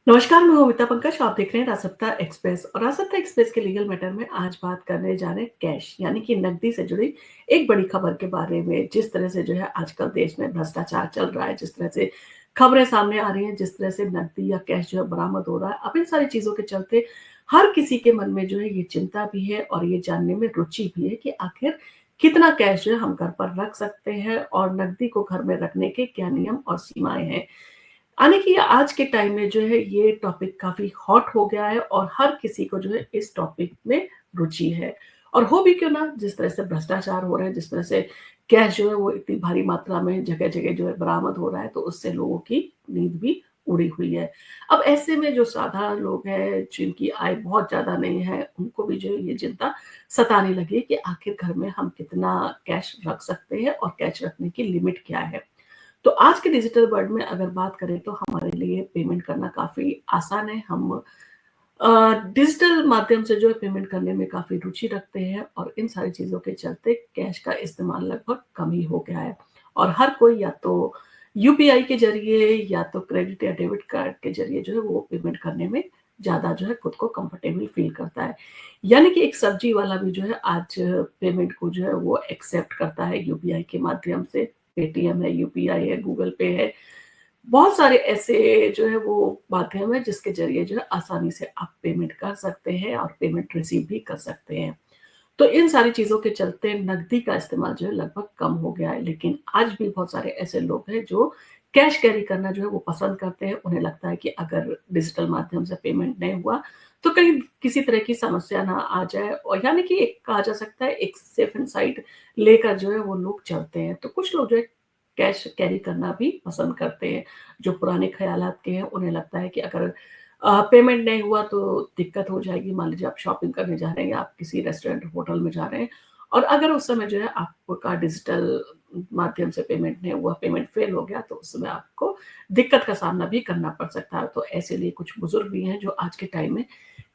नमस्कार, मैं हूँ अमिता पंकज। आप देख रहे हैं राजसत्ता एक्सप्रेस और राजसत्ता एक्सप्रेस के लीगल मैटर में आज बात करने जा रहे हैं कैश यानी कि नकदी से जुड़ी एक बड़ी खबर के बारे में। जिस तरह से जो है आजकल देश में भ्रष्टाचार चल रहा है, जिस तरह से खबरें सामने आ रही हैं, जिस तरह से नकदी या कैश जो है बरामद हो रहा है, अब इन सारी चीज़ों के चलते हर किसी के मन में जो है ये चिंता भी है और ये जानने में रुचि भी है कि आखिर कितना कैश जो है हम घर पर रख सकते हैं और नकदी को घर में रखने के क्या नियम और सीमाएँ हैं। यानी कि आज के टाइम में जो है ये टॉपिक काफ़ी हॉट हो गया है और हर किसी को जो है इस टॉपिक में रुचि है। और हो भी क्यों ना, जिस तरह से भ्रष्टाचार हो रहा है, जिस तरह से कैश जो है वो इतनी भारी मात्रा में जगह-जगह जो है बरामद हो रहा है, तो उससे लोगों की नींद भी उड़ी हुई है। अब ऐसे में जो साधारण लोग हैं, जिनकी आय बहुत ज़्यादा नहीं है, उनको भी जो है ये चिंता सताने लगी है कि आखिर घर में हम कितना कैश रख सकते हैं और कैश रखने की लिमिट क्या है। तो आज के डिजिटल वर्ल्ड में अगर बात करें तो हमारे लिए पेमेंट करना काफ़ी आसान है। हम डिजिटल माध्यम से जो है पेमेंट करने में काफ़ी रुचि रखते हैं और इन सारी चीज़ों के चलते कैश का इस्तेमाल लगभग कम ही हो गया है। और हर कोई या तो यूपीआई के ज़रिए या तो क्रेडिट या डेबिट कार्ड के ज़रिए जो है वो पेमेंट करने में ज़्यादा जो है खुद को कंफर्टेबल फ़ील करता है। यानी कि एक सब्ज़ी वाला भी जो है आज पेमेंट को जो है वो एक्सेप्ट करता है यूपीआई के माध्यम से। पेटीएम है, यूपीआई है, गूगल पे है। बहुत सारे ऐसे जो है वो माध्यम है जिसके ज़रिए जो है आसानी से आप पेमेंट कर सकते हैं और पेमेंट रिसीव भी कर सकते हैं। तो इन सारी चीज़ों के चलते नकदी का इस्तेमाल जो है लगभग कम हो गया है। लेकिन आज भी बहुत सारे ऐसे लोग हैं जो कैश कैरी करना जो है वो पसंद करते हैं। उन्हें लगता है कि अगर डिजिटल माध्यम से पेमेंट नहीं हुआ, तो कहीं किसी तरह की समस्या ना आ जाए और यानी कि एक कहा जा सकता है एक सेफ एंड साइड लेकर जो है वो लोग चलते हैं। तो कुछ लोग जो है कैश कैरी करना भी पसंद करते हैं। जो पुराने ख़यालात के हैं, उन्हें लगता है कि अगर पेमेंट नहीं हुआ तो दिक्कत हो जाएगी। मान लीजिए आप शॉपिंग करने जा रहे हैं या आप किसी रेस्टोरेंट, होटल में जा रहे हैं और अगर उस समय जो है आपका डिजिटल माध्यम से पेमेंट नहीं हुआ, पेमेंट फ़ेल हो गया, तो उस समय आपको दिक्कत का सामना भी करना पड़ सकता है। तो ऐसे लिए कुछ बुज़ुर्ग भी हैं जो आज के टाइम में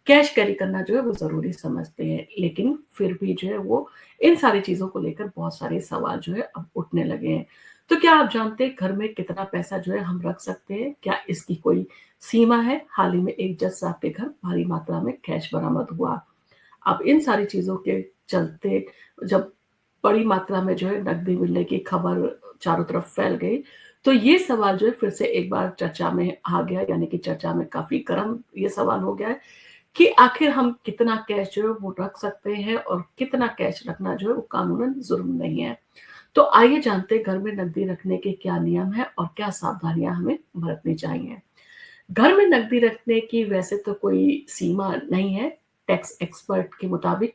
कैश कैरी करना जो है वो ज़रूरी समझते हैं। लेकिन फिर भी जो है वो इन सारी चीज़ों को लेकर बहुत सारे सवाल जो है अब उठने लगे हैं। तो क्या आप जानते हैं घर में कितना पैसा जो है हम रख सकते हैं? क्या इसकी कोई सीमा है? हाल ही में एक जज साहब के घर भारी मात्रा में कैश बरामद हुआ। अब इन सारी चीज़ों के चलते जब बड़ी मात्रा में जो है नकदी मिलने की खबर चारों तरफ फैल गई, तो ये सवाल जो है फिर से एक बार चर्चा में आ गया, यानी कि चर्चा में काफ़ी गर्म ये सवाल हो गया है कि आखिर हम कितना कैश जो है वो रख सकते हैं और कितना कैश रखना जो है वो कानूनन जुर्म नहीं है। तो आइए जानते हैं घर में नकदी रखने के क्या नियम हैं और क्या सावधानियाँ हमें बरतनी चाहिए। घर में नकदी रखने की वैसे तो कोई सीमा नहीं है। टैक्स एक्सपर्ट के मुताबिक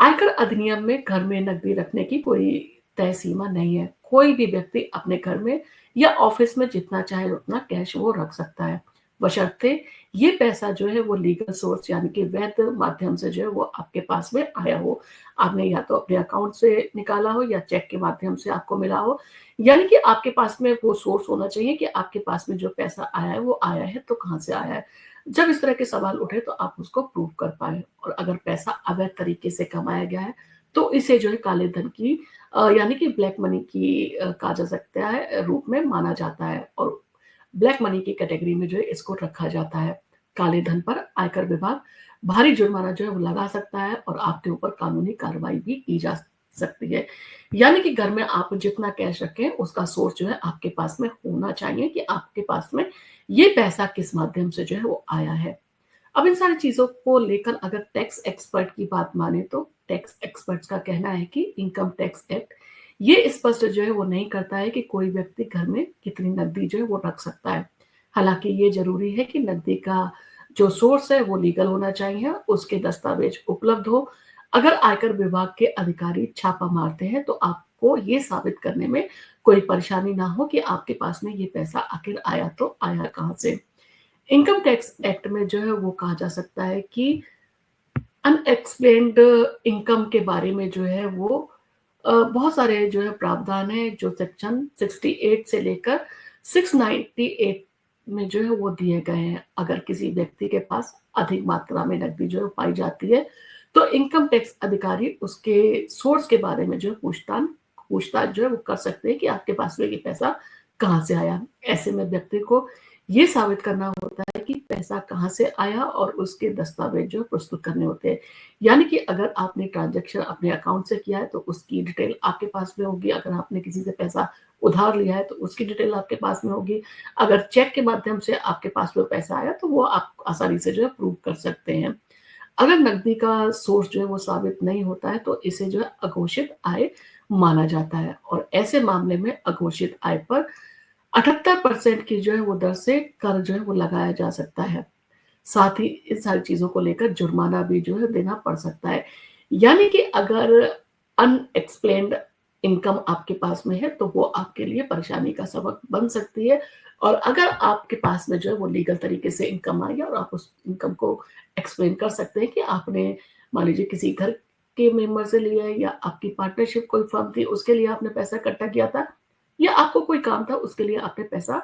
आयकर अधिनियम में घर में नकदी रखने की कोई तय सीमा नहीं है। कोई भी व्यक्ति अपने घर में या ऑफ़िस में जितना चाहे उतना कैश वो रख सकता है, बशर्ते ये पैसा जो है वो लीगल सोर्स यानी कि वैध माध्यम से जो है वो आपके पास में आया हो। आपने या तो अपने अकाउंट से निकाला हो या चेक के माध्यम से आपको मिला हो। यानी कि आपके पास में वो सोर्स होना चाहिए कि आपके पास में जो पैसा आया है वो आया है तो कहाँ से आया है? जब इस तरह के सवाल उठे तो आप उसको प्रूव कर पाएँ और अगर पैसा अवैध तरीके से कमाया गया है, तो इसे जो है काले धन की यानी कि ब्लैक मनी की कहा जा सकता है रूप में माना जाता है और ब्लैक मनी की कैटेगरी में जो है इसको रखा जाता है। काले धन पर आयकर विभाग भारी जुर्माना जो है वो लगा सकता है और आपके ऊपर कानूनी कार्रवाई भी की जा सकती है। यानी कि घर में आप जितना कैश रखें उसका सोर्स जो है आपके पास में होना चाहिए कि आपके पास में ये पैसा किस माध्यम से जो है वो आया है। अब इन सारी चीज़ों को लेकर अगर टैक्स एक्सपर्ट की बात माने तो टैक्स एक्सपर्ट्स का कहना है कि इनकम टैक्स एक्ट ये स्पष्ट जो है वो नहीं करता है कि कोई व्यक्ति घर में कितनी नकदी जो है वो रख सकता है। हालाँकि ये ज़रूरी है कि नकदी का जो सोर्स है वो लीगल होना चाहिए, उसके दस्तावेज उपलब्ध हो। अगर आयकर विभाग के अधिकारी छापा मारते हैं तो आपको ये साबित करने में कोई परेशानी ना हो कि आपके पास में ये पैसा आखिर आया तो आया कहाँ से। इनकम टैक्स एक्ट में जो है वो कहा जा सकता है कि अनएक्सप्लेन्ड इनकम के बारे में जो है वो बहुत सारे जो है प्रावधान हैं जो सेक्शन 68 से लेकर 698 में जो है वो दिए गए हैं। अगर किसी व्यक्ति के पास अधिक मात्रा में नकदी जो है पाई जाती है, तो इनकम टैक्स अधिकारी उसके सोर्स के बारे में जो है पूछताछ जो है वो कर सकते हैं कि आपके पास में ये पैसा कहाँ से आया। ऐसे में व्यक्ति को ये साबित करना होता है कि कि पैसा कहाँ से आया और उसके दस्तावेज़ जो प्रस्तुत करने होते हैं। यानी कि अगर आपने ट्रांज़ैक्शन अपने अकाउंट से किया है तो उसकी डिटेल आपके पास में होगी, अगर आपने किसी से पैसा उधार लिया है तो उसकी डिटेल आपके पास में होगी। अगर चेक के माध्यम से आपके पास में पैसा आया तो वो आप आसानी से जो है प्रूव कर सकते हैं। अगर नकदी का सोर्स जो है वो साबित नहीं होता है तो इसे जो है अघोषित आय माना जाता है और ऐसे मामले में अघोषित आय पर 78% की जो है वो दर से कर जो है वो लगाया जा सकता है। साथ ही इन सारी चीज़ों को लेकर जुर्माना भी जो है देना पड़ सकता है। यानी कि अगर अनएक्सप्लेन्ड इनकम आपके पास में है तो वो आपके लिए परेशानी का सबक बन सकती है और अगर आपके पास में जो है वो लीगल तरीके से इनकम आई है और आप उस इनकम को एक्सप्लेन कर सकते हैं कि आपने मान लीजिए किसी घर के मेंबर से लिया है या आपकी पार्टनरशिप कोई फर्म थी उसके लिए आपने पैसा इकट्ठा किया था या आपको कोई काम था उसके लिए आपने पैसा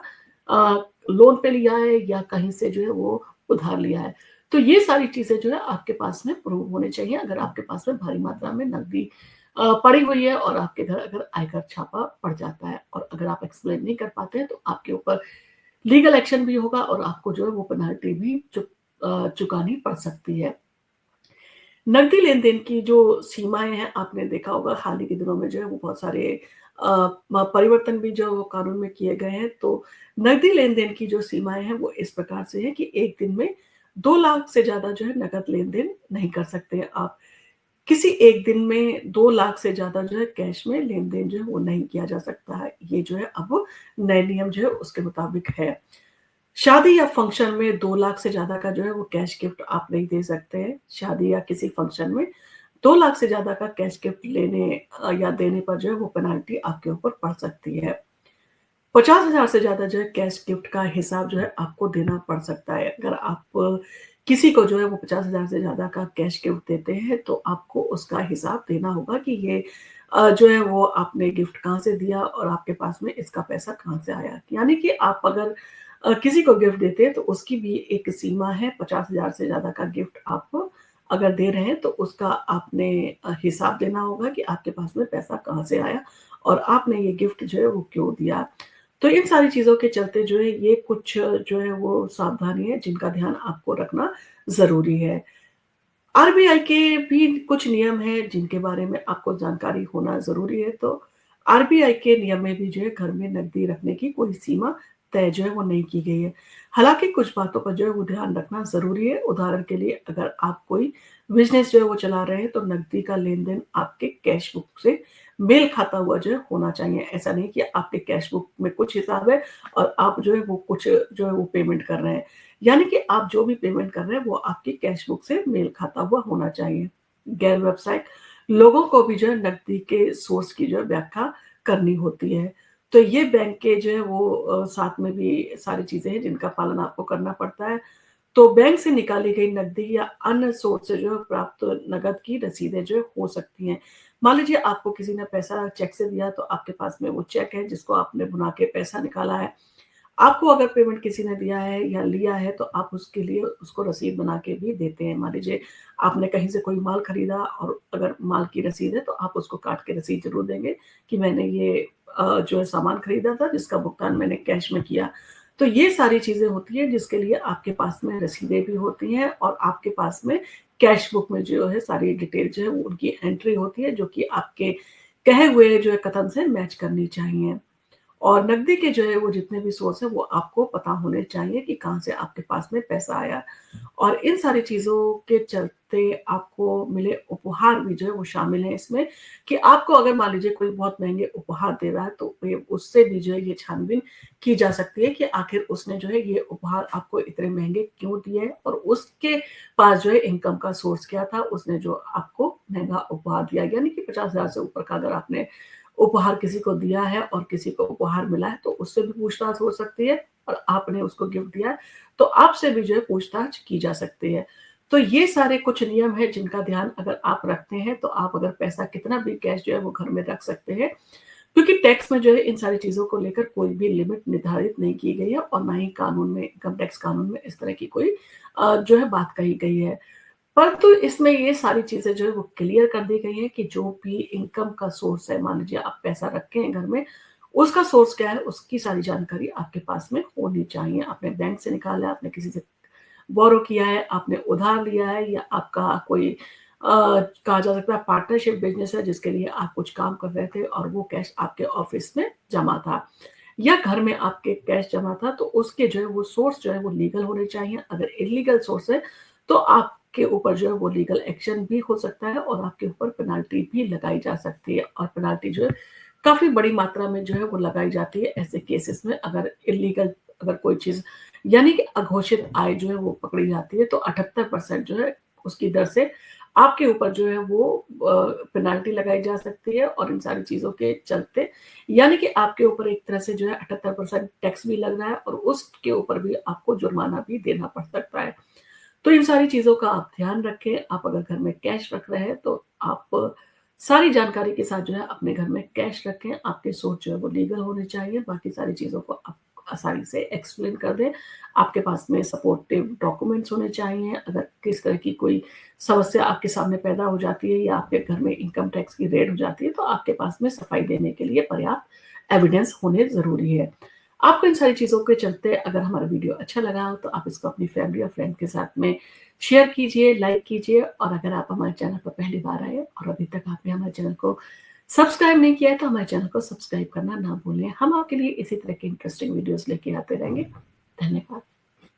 लोन पे लिया है या कहीं से जो है वो उधार लिया है। तो ये सारी चीज़ें जो है आपके पास में प्रूव होने चाहिए अगर आपके पास में भारी मात्रा में नकदी पड़ी हुई है और आपके घर अगर आयकर छापा पड़ जाता है और अगर आप एक्सप्लेन नहीं कर पाते हैं तो आपके ऊपर लीगल एक्शन भी होगा और आपको जो है वो पेनल्टी भी चुकानी पड़ सकती है। नकदी लेन-देन की जो सीमाएँ हैं, आपने देखा होगा हाल ही के दिनों में जो है वो बहुत सारे अ, म परिवर्तन भी जो कानून में किए गए हैं। तो नकदी लेन-देन की जो सीमाएँ हैं वो इस प्रकार से हैं कि 1 दिन में 2 लाख से ज़्यादा जो है नकद लेन-देन नहीं कर सकते हैं आप। किसी एक दिन में 2 लाख से ज़्यादा जो है कैश में लेन-देन जो है वो नहीं किया जा सकता है। ये जो है अब नए नियम जो है उसके मुताबिक है। शादी या फंक्शन में 2 लाख से ज़्यादा का जो है वो कैश गिफ्ट आप नहीं दे सकते हैं। शादी या किसी फंक्शन में 2 लाख से ज़्यादा का कैश गिफ्ट लेने या देने पर जो है वो पेनल्टी आपके ऊपर पड़ सकती है। 50,000 से ज़्यादा जो है कैश गिफ्ट का हिसाब जो है आपको देना पड़ सकता है। अगर आप किसी को जो है वो 50,000 से ज़्यादा का कैश गिफ्ट देते हैं तो आपको उसका हिसाब देना होगा कि ये जो है वो आपने गिफ्ट कहाँ से दिया और आपके पास में इसका पैसा कहाँ से आया। यानी कि आप अगर किसी को गिफ्ट देते हैं तो उसकी भी एक सीमा है 50,000 से ज़्यादा का गिफ्ट आप अगर दे रहे हैं तो उसका आपने हिसाब देना होगा कि आपके पास में पैसा कहाँ से आया और आपने ये गिफ्ट जो है वो क्यों दिया। तो इन सारी चीज़ों के चलते जो है ये कुछ जो है वो सावधानी है जिनका ध्यान आपको रखना ज़रूरी है। आरबीआई के भी कुछ नियम हैं जिनके बारे में आपको जानकारी होना ज़रूरी है। तो आरबीआई के नियम में भी जो है घर में नकदी रखने की कोई सीमा तय जो है वो नहीं की गई है। हालाँकि कुछ बातों पर जो है वो ध्यान रखना ज़रूरी है। उदाहरण के लिए अगर आप कोई बिज़नेस जो है वो चला रहे हैं तो नकदी का लेन-देन आपके कैश बुक से मेल खाता हुआ जो है होना चाहिए। ऐसा नहीं कि आपके कैश बुक में कुछ हिसाब है और आप जो है वो कुछ जो है वो पेमेंट कर रहे हैं। यानी कि आप जो भी पेमेंट कर रहे हैं वो आपकी कैश बुक से मेल खाता हुआ होना चाहिए। गैर वेबसाइट लोगों को भी जो है नकदी के सोर्स की जो है व्याख्या करनी होती है। तो ये बैंक के जो है वो साथ में भी सारी चीज़ें हैं जिनका पालन आपको करना पड़ता है। तो बैंक से निकाली गई नकदी या अन्य सोर्स से जो है प्राप्त नकद की रसीदें जो है हो सकती हैं। मान लीजिए आपको किसी ने पैसा चेक से दिया तो आपके पास में वो चेक है जिसको आपने भुना के पैसा निकाला है। आपको अगर पेमेंट किसी ने दिया है या लिया है तो आप उसके लिए उसको रसीद बना के भी देते हैं। मान लीजिए आपने कहीं से कोई माल खरीदा और अगर माल की रसीद है तो आप उसको काट के रसीद ज़रूर देंगे कि मैंने ये जो है सामान खरीदा था जिसका भुगतान मैंने कैश में किया। तो ये सारी चीज़ें होती हैं जिसके लिए आपके पास में रसीदें भी होती हैं और आपके पास में कैश बुक में जो है सारी डिटेल जो है वो उनकी एंट्री होती है जो कि आपके कहे हुए जो है कथन से मैच करनी चाहिए। और नकदी के जो है वो जितने भी सोर्स हैं वो आपको पता होने चाहिए कि कहाँ से आपके पास में पैसा आया। और इन सारी चीज़ों के चलते आपको मिले उपहार भी जो है वो शामिल हैं इसमें कि आपको अगर मान लीजिए कोई बहुत महँगे उपहार दे रहा है तो ये उससे भी जो है ये छानबीन की जा सकती है कि आखिर उसने जो है ये उपहार आपको इतने महँगे क्यों दिए हैं और उसके पास जो है इनकम का सोर्स क्या था, उसने जो आपको महँगा उपहार दिया। यानी कि 50,000 से ऊपर का अगर आपने उपहार किसी को दिया है और किसी को उपहार मिला है तो उससे भी पूछताछ हो सकती है और आपने उसको गिफ्ट दिया है, तो आपसे भी जो है पूछताछ की जा सकती है। तो ये सारे कुछ नियम हैं जिनका ध्यान अगर आप रखते हैं, तो आप अगर पैसा कितना भी कैश जो है वो घर में रख सकते हैं। क्योंकि टैक्स में जो है इन सारी चीज़ों को लेकर कोई भी लिमिट निर्धारित नहीं की गई है और ना ही कानून में इनकम टैक्स कानून में इस तरह की कोई जो है बात कही गई है। परंतु इसमें ये सारी चीज़ें जो है वो क्लियर कर दी गई हैं कि जो भी इनकम का सोर्स है, मान लीजिए आप पैसा रखे हैं घर में, उसका सोर्स क्या है, उसकी सारी जानकारी आपके पास में होनी चाहिए। आपने बैंक से निकाला है, आपने किसी से बोरो किया है, आपने उधार लिया है या आपका कोई कहा जा सकता है पार्टनरशिप बिज़नेस है जिसके लिए आप कुछ काम कर रहे थे और वो कैश आपके ऑफ़िस में जमा था। या घर में आपके कैश जमा था तो उसके जो है वो सोर्स जो है वो लीगल होने चाहिए। अगर इल्लीगल सोर्स है तो आपके ऊपर जो है वो लीगल एक्शन भी हो सकता है और आपके ऊपर पेनल्टी भी लगाई जा सकती है और पेनल्टी जो है काफ़ी बड़ी मात्रा में जो है वो लगाई जाती है ऐसे केसेस में अगर इल्लीगल अगर कोई चीज़ यानी कि अघोषित आय जो है वो पकड़ी जाती है तो 78% जो है उसकी दर से आपके ऊपर जो है वो पेनल्टी लगाई जा सकती है और इन सारी चीज़ों के चलते यानी कि आपके ऊपर एक तरह से जो है 78% टैक्स भी लग रहा है और उसके ऊपर भी आपको जुर्माना भी देना पड़ सकता है। तो इन सारी चीज़ों का आप ध्यान रखें, आप अगर घर में कैश रख रहे हैं तो आप सारी जानकारी के साथ जो है अपने घर में कैश रखें, आपके सोर्स जो है वो लीगल होने चाहिए, बाकी सारी चीज़ों को आप आसानी से एक्सप्लेन कर दें। आपके पास में सपोर्टिव डॉक्यूमेंट्स होने चाहिए, अगर किस तरह की कोई समस्या आपके सामने पैदा हो जाती है या आपके घर में इनकम टैक्स की रेड हो जाती है, तो आपके पास में सफाई देने के लिए पर्याप्त एविडेंस होने ज़रूरी है। आपको इन सारी चीज़ों के चलते अगर हमारा वीडियो अच्छा लगा हो तो आप इसको अपनी फैमिली और फ्रेंड के साथ में शेयर कीजिए, लाइक कीजिए और अगर आप हमारे चैनल पर पहली बार आए और अभी तक आपने हमारे चैनल को सब्सक्राइब नहीं किया है तो हमारे चैनल को सब्सक्राइब करना ना भूलें। हम आपके लिए इसी तरह के इंटरेस्टिंग वीडियोज़ लेके आते रहेंगे। धन्यवाद।